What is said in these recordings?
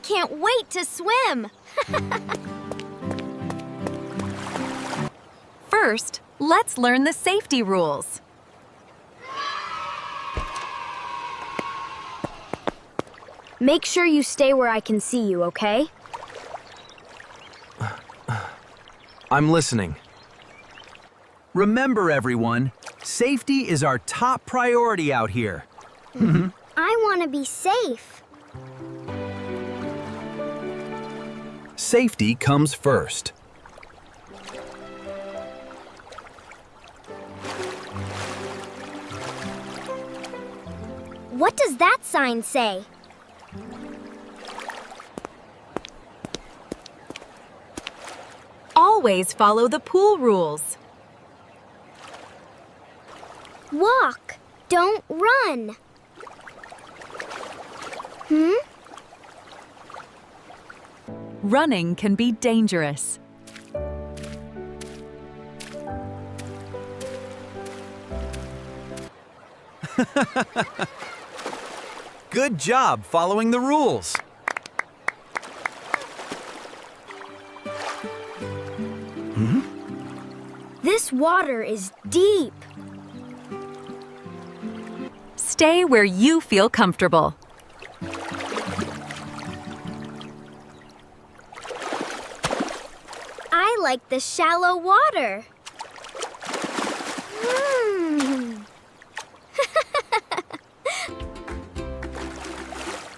Can't wait to swim! First, let's learn the safety rules. Make sure you stay where I can see you, okay? I'm listening. Remember, everyone, safety is our top priority out here. I want to be safe. Safety comes first. What does that sign say? Always follow the pool rules. Walk, don't run. Running can be dangerous. Good job following the rules. This water is deep. Stay where you feel comfortable. I like the shallow water.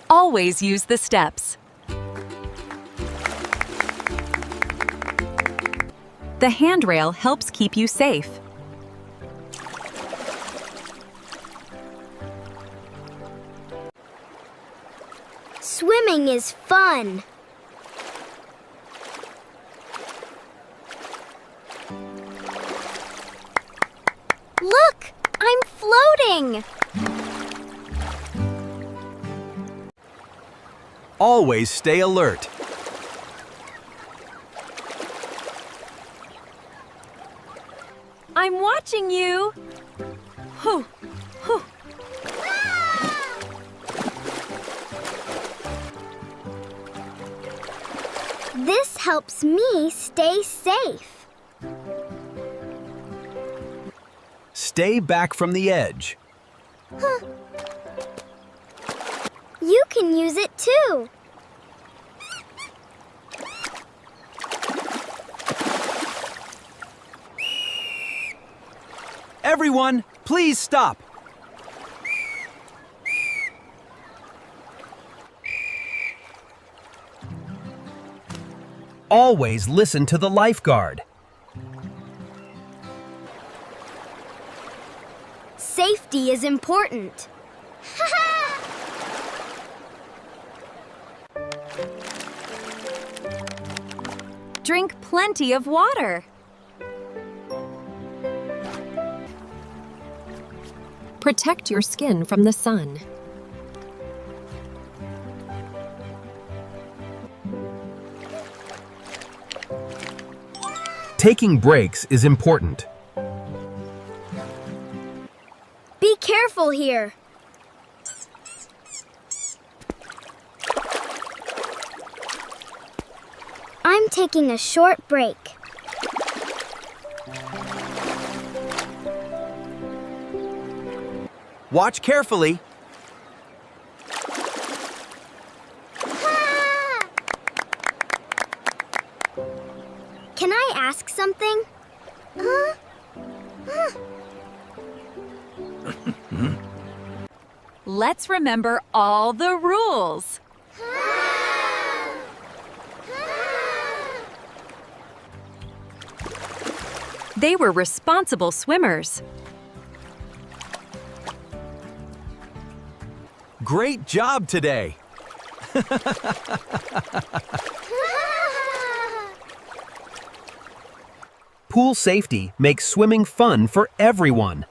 Always use the steps. The handrail helps keep you safe. Swimming is fun. Look, I'm floating. Always stay alert. I'm watching you. Whew, whew. This helps me stay safe. Stay back from the edge. You can use it too. Everyone, please stop. Always listen to the lifeguard. Safety is important. Drink plenty of water. Protect your skin from the sun. Taking breaks is important. Be careful here. I'm taking a short break. Watch carefully. Can I ask something? Let's remember all the rules. They were responsible swimmers. Great job today. Pool safety makes swimming fun for everyone.